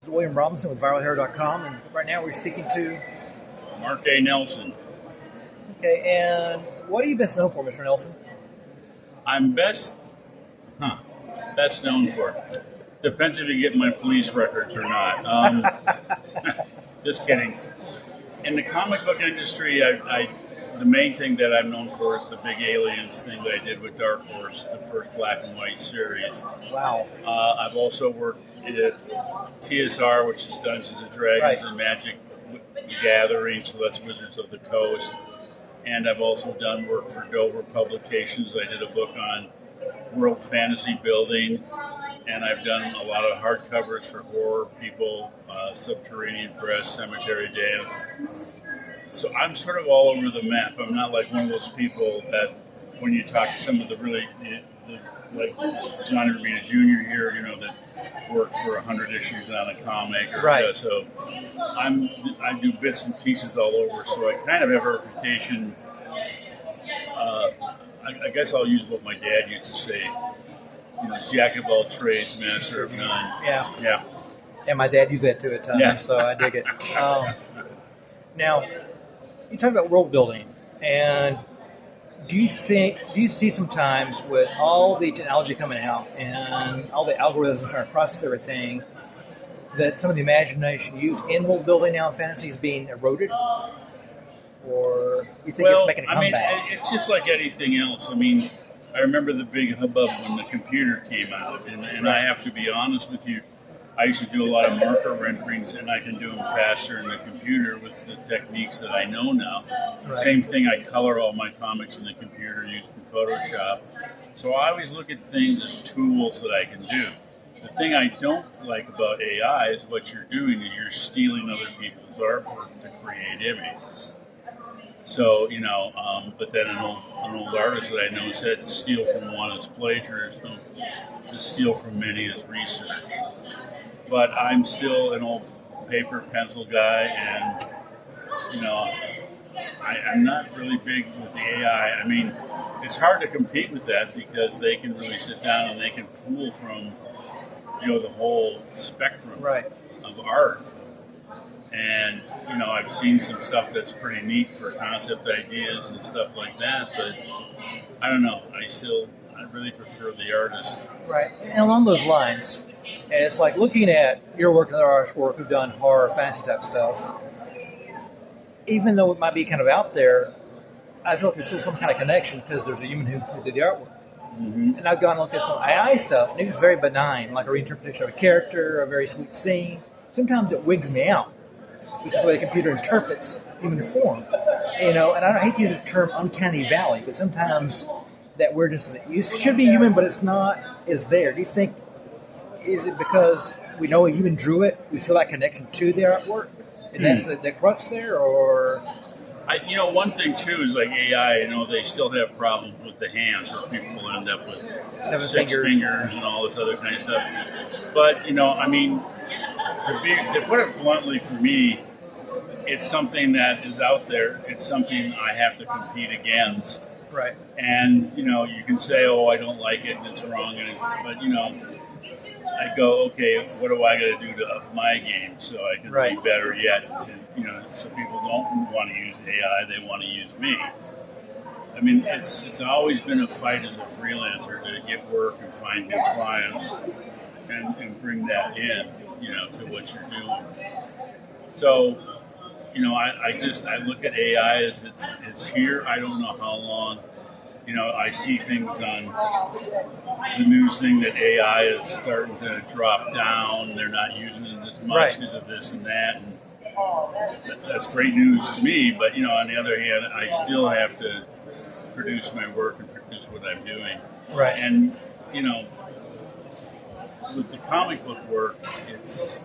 William Robinson with viralhair.com, and right now we're speaking to. Mark A. Nelson. Okay, and what are you best known for, Mr. Nelson? I'm best known for. Depends if you get my police records or not. Just kidding. In the comic book industry, the main thing that I'm known for is the big aliens thing that I did with Dark Horse, the first black and white series. Wow. I've also worked at TSR, which is Dungeons and Dragons and Magic the Gathering, so that's Wizards of the Coast. And I've also done work for Dover Publications. I did a book on world fantasy building, and I've done a lot of hardcovers for horror people, Subterranean Press, Cemetery Dance. So I'm sort of all over the map. I'm not like one of those people that when you talk to some of the really, like John Romita Jr. here, that worked for 100 issues on a comic. So I do bits and pieces all over. So I kind of have a reputation. I guess I'll use what my dad used to say. Jack of all trades, master of none. Yeah. And my dad used that too at times, so I dig it. Now, you talk about world building, and do you see sometimes with all the technology coming out and all the algorithms trying to process everything, that some of the imagination used in world building now in fantasy is being eroded? Or you think it's making a comeback? It's just like anything else. I remember the big hubbub when the computer came out, and I have to be honest with you, I used to do a lot of marker renderings, and I can do them faster in the computer with the techniques that I know now. Right. Same thing, I color all my comics in the computer using Photoshop. So I always look at things as tools that I can do. The thing I don't like about AI is what you're doing is you're stealing other people's artwork to create images. So, but then an old artist that I know said to steal from one is plagiarism, to steal from many is research. But I'm still an old paper pencil guy, and I'm not really big with the AI. It's hard to compete with that because they can really sit down and they can pull from the whole spectrum of art. And I've seen some stuff that's pretty neat for concept ideas and stuff like that. But I don't know. I really prefer the artist. Right. And along those lines, and it's like looking at your work and other artists' work who've done horror, fantasy type stuff. Even though it might be kind of out there, I feel like there's still some kind of connection because there's a human who did the artwork. Mm-hmm. And I've gone and looked at some AI stuff, and it was very benign, like a reinterpretation of a character, a very sweet scene. Sometimes it wigs me out because the way the computer interprets human form. And I hate to use the term uncanny valley, but sometimes that weirdness that should be human, but it's not, is there. Do you think, is it because we know a human drew it, we feel that connection to the artwork, and that's the crux there, or? One thing too is like AI, they still have problems with the hands where people will end up with 7 six fingers and all this other kind of stuff. But, to put it bluntly for me, it's something that is out there. It's something I have to compete against. Right. And, you can say, oh, I don't like it and it's wrong. But, I go, okay, what do I got to do to up my game so I can be better yet? So people don't want to use AI, they want to use me. It's always been a fight as a freelancer to get work and find new clients and bring that in, to what you're doing. So, I look at AI as it's here. I don't know how long. I see things on the news thing that AI is starting to drop down. They're not using it as much because of this and that. And that's great news to me. But, on the other hand, I still have to produce my work and produce what I'm doing. Right. And, with the comic book work, it's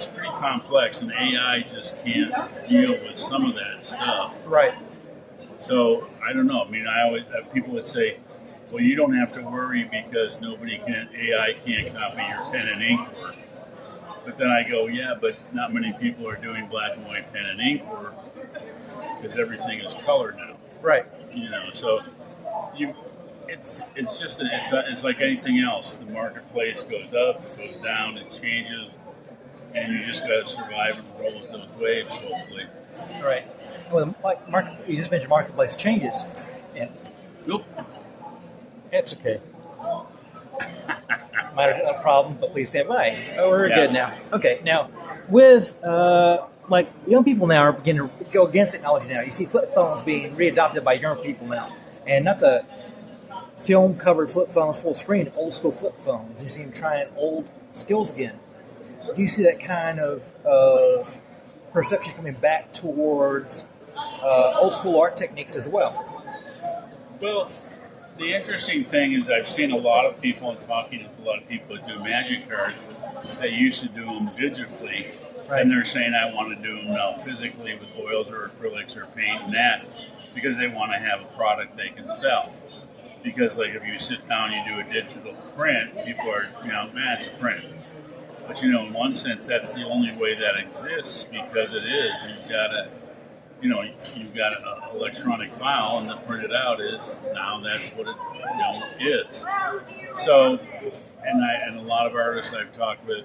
pretty complex, and AI just can't deal with some of that stuff. Right. So, I don't know. I always have people that say, well, you don't have to worry because AI can't copy your pen and ink work. But then I go, yeah, but not many people are doing black and white pen and ink work because everything is color now. Right. So it's like anything else. The marketplace goes up, it goes down, it changes. and you just got to survive and roll with those waves, hopefully. Right. Well, you just mentioned marketplace changes. And Nope. it's okay. Might have a problem, but please stand by. Oh, we're good now. Okay, now with like young people now are beginning to go against technology now. You see flip phones being readopted by young people now, and not the film-covered flip phones full screen, old school flip phones. You see them trying old skills again. Do you see that kind of perception coming back towards old school art techniques as well? Well, the interesting thing is I've seen a lot of people and talking to a lot of people that do magic cards that used to do them digitally, right. And they're saying I want to do them now physically with oils or acrylics or paint and that because they want to have a product they can sell. Because like if you sit down and you do a digital print, people are, it's a print. But in one sense, that's the only way that exists because it is. You've got an electronic file, and the printed out is now that's what it is. So, and a lot of artists I've talked with,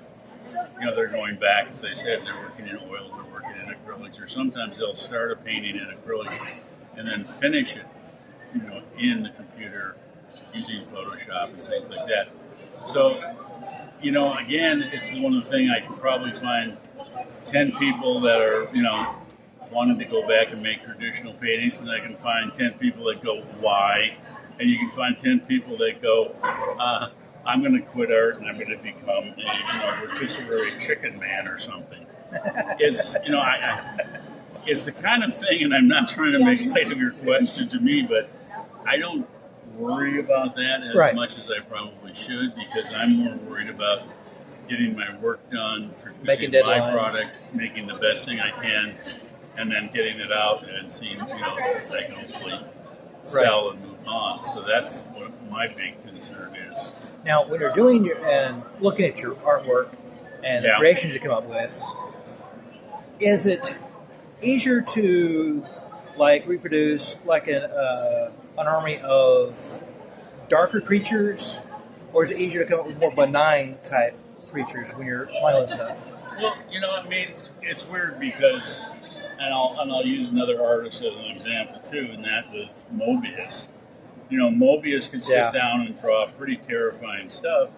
they're going back, as I said, they're working in oils, they're working in acrylics, or sometimes they'll start a painting in acrylics and then finish it, in the computer using Photoshop and things like that. So, again, it's one of the things I can probably find 10 people that are, wanting to go back and make traditional paintings, and I can find 10 people that go, why? And you can find 10 people that go, I'm going to quit art and I'm going to become a rotisserie chicken man or something. It's, it's the kind of thing, and I'm not trying to make light of your question to me, but I don't worry about that as much as I probably should because I'm more worried about getting my work done, producing my product, making the best thing I can, and then getting it out and seeing, if I can hopefully sell and move on. So that's what my big concern is. Now, when you're doing and looking at your artwork and the creations you come up with, is it easier to reproduce an army of darker creatures, or is it easier to come up with more benign type creatures when you're playing with stuff? Well, it's weird because, and I'll use another artist as an example too, and that was Mobius. Mobius could sit down and draw pretty terrifying stuff,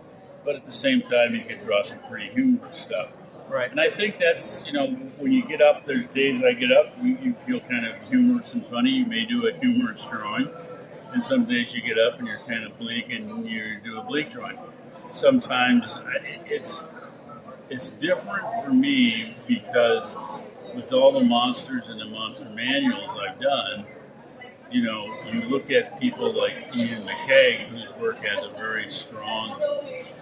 but at the same time, he could draw some pretty humorous stuff. Right. And I think that's, when you get up, there's days I get up, you feel kind of humorous and funny. You may do a humorous drawing. And some days you get up and you're kind of bleak and you do a bleak drawing. Sometimes it's different for me because with all the monsters and the monster manuals I've done, you look at people like Ian McKay, whose work has a very strong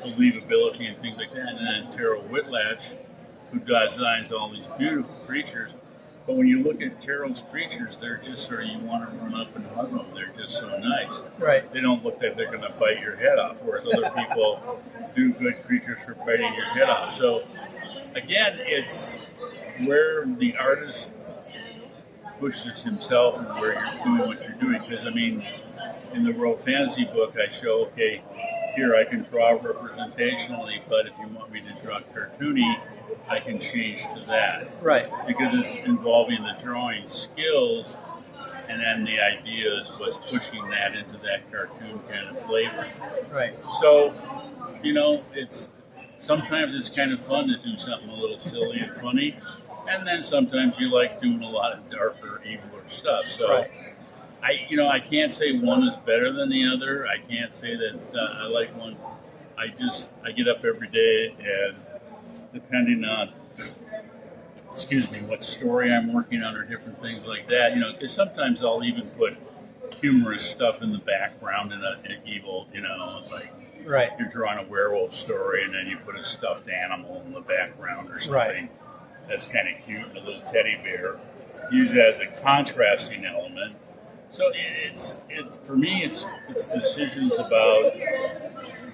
believability and things like that, and then Terrell Whitlatch, who designs all these beautiful creatures. But when you look at Terrell's creatures, they're just sort of, you want to run up and hug them. They're just so nice. Right. They don't look like they're going to bite your head off, whereas other people do good creatures for biting your head off. So, again, it's where the artist pushes himself and where you're doing what you're doing. Because, in the World Fantasy book, I show, here I can draw representationally, but if you want me to draw cartoony, I can change to that. Right. Because it's involving the drawing skills, and then the idea is what's pushing that into that cartoon kind of flavor. Right. So, sometimes it's kind of fun to do something a little silly and funny, and then sometimes you like doing a lot of darker, eviler stuff. So, I can't say one is better than the other. I can't say that I like one. I get up every day and depending on, what story I'm working on or different things like that, because sometimes I'll even put humorous stuff in the background in an evil, you're drawing a werewolf story and then you put a stuffed animal in the background or something that's kind of cute, a little teddy bear, use it as a contrasting element. So it's for me, it's decisions about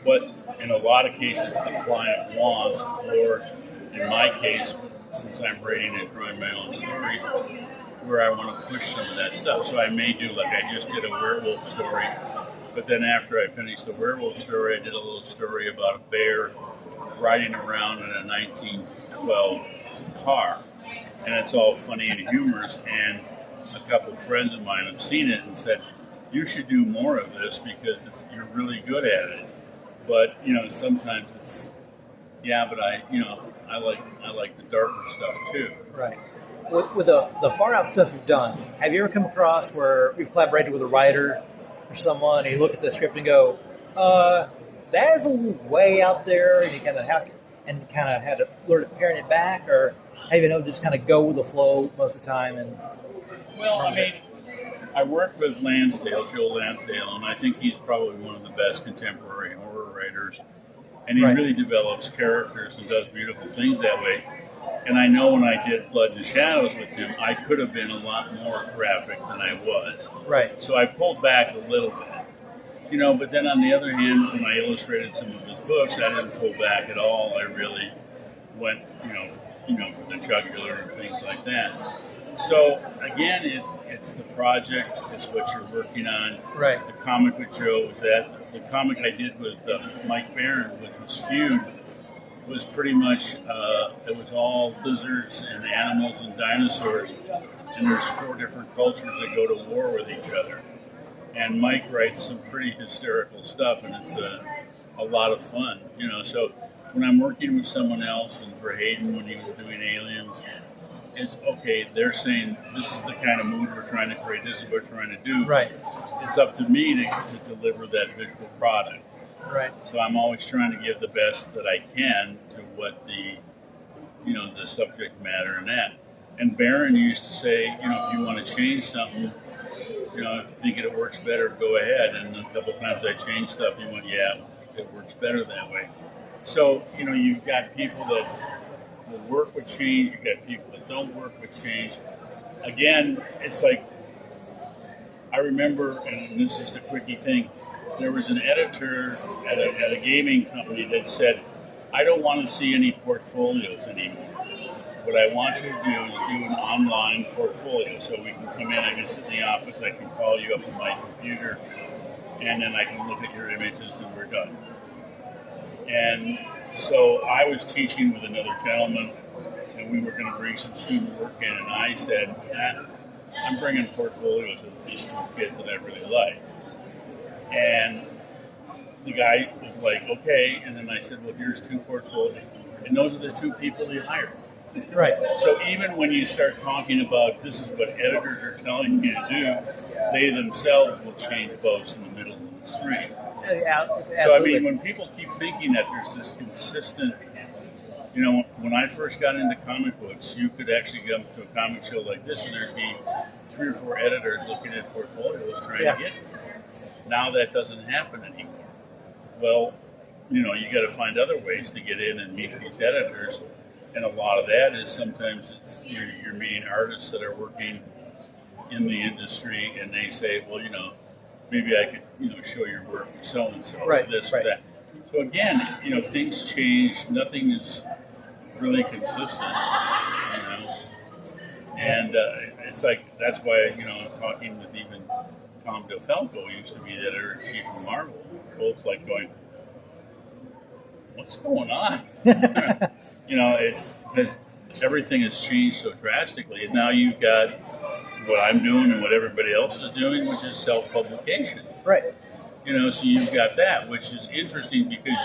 what, in a lot of cases, the client wants, or in my case, since I'm writing and drawing my own stories, where I want to push some of that stuff. So I may do, like I just did a werewolf story, But then after I finished the werewolf story, I did a little story about a bear riding around in a 1912 car. And it's all funny and humorous. And a couple of friends of mine have seen it and said, you should do more of this because you're really good at it. But, sometimes it's, but I like the darker stuff too. Right. With the far out stuff you've done, have you ever come across where you've collaborated with a writer or someone and you look at the script and go, that is a little way out there, and you kind of had to learn to parent it back, or have you just kind of go with the flow most of the time? I work with Lansdale, Joe Lansdale, and I think he's probably one of the best contemporary horror writers. And he really develops characters and does beautiful things that way. And I know when I did Blood and Shadows with him, I could have been a lot more graphic than I was. Right. So I pulled back a little bit. But then on the other hand, when I illustrated some of his books, I didn't pull back at all. I really went, for the jugular and things like that. So again, it's the project, it's what you're working on. Right. The comic with Joe was that. The comic I did with Mike Barron, which was Feud, was pretty much, it was all lizards and animals and dinosaurs, and there's 4 different cultures that go to war with each other. And Mike writes some pretty hysterical stuff, and it's a lot of fun, So when I'm working with someone else, and for Hayden when he was doing Aliens, it's okay, they're saying this is the kind of mood we're trying to create, this is what we're trying to do. Right. It's up to me to deliver that visual product. Right. So I'm always trying to give the best that I can to what the subject matter and that. And Barron used to say, if you want to change something, if you think it works better, go ahead. And a couple of times I changed stuff, he went, yeah, it works better that way. So, you've got people that will work with change, you've got people that don't work with change. Again, it's like, I remember, and this is the quickie thing, there was an editor at a gaming company that said, I don't want to see any portfolios anymore. What I want you to do is do an online portfolio. So we can come in, I can sit in the office, I can call you up on my computer, and then I can look at your images and we're done. And so I was teaching with another gentleman, and we were going to bring some student work in, and I said, I'm bringing portfolios of these 2 kids that I really like. And the guy was like, okay. And then I said, well, here's 2 portfolios. And those are the 2 people he hired. Right. So even when you start talking about this is what editors are telling you to do, they themselves will change boats in the middle of the stream. Yeah, so, when people keep thinking that there's this consistent, when I first got into comic books, you could actually come to a comic show like this and there'd be 3 or 4 editors looking at portfolios trying to get you. Now that doesn't happen anymore. Well, you got to find other ways to get in and meet these editors. And a lot of that is sometimes it's you're meeting artists that are working in the industry, and they say, well, maybe I could, show your work with so-and-so, or this or that. So again, things change. Nothing is really consistent, And it's like, that's why, talking with even Tom DeFalco, who used to be the editor-in-chief of Marvel, both like going, what's going on? It's because everything has changed so drastically. And now you've got what I'm doing and what everybody else is doing, which is self-publication. Right. So you've got that, which is interesting because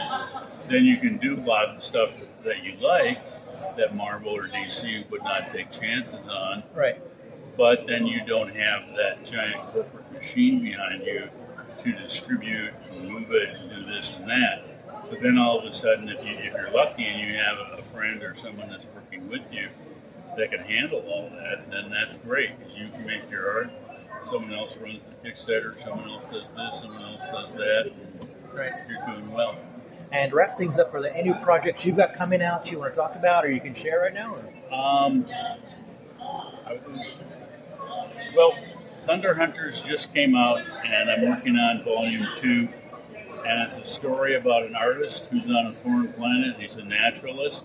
then you can do a lot of the stuff that you like that Marvel or DC would not take chances on. Right. But then you don't have that giant corporate machine behind you to distribute and move it and do this and that. But then all of a sudden, if you're lucky and you have a friend or someone that's working with you that can handle all that, then that's great because you can make your art. Someone else runs the Kickstarter, someone else does this, someone else does that. Right. You're doing well. And to wrap things up, are there any new projects you've got coming out you want to talk about or you can share right now? Well, Thunder Hunters just came out, and I'm working on Volume 2. And it's a story about an artist who's on a foreign planet. He's a naturalist.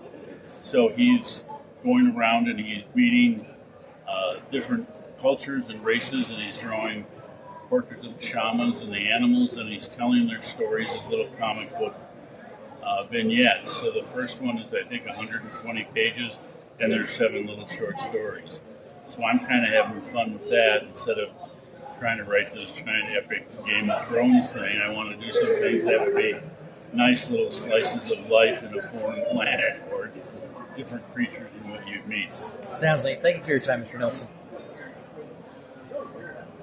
So he's going around and he's meeting different cultures and races, and he's drawing portraits of shamans and the animals, and he's telling their stories as little comic book vignettes. So the first one is, I think, 120 pages, and there's 7 little short stories. So I'm kind of having fun with that instead of trying to write this giant epic Game of Thrones thing. I want to do some things that would be nice little slices of life in a foreign planet or different creatures than what you'd meet. Sounds like. Thank you for your time, Mr. Nelson.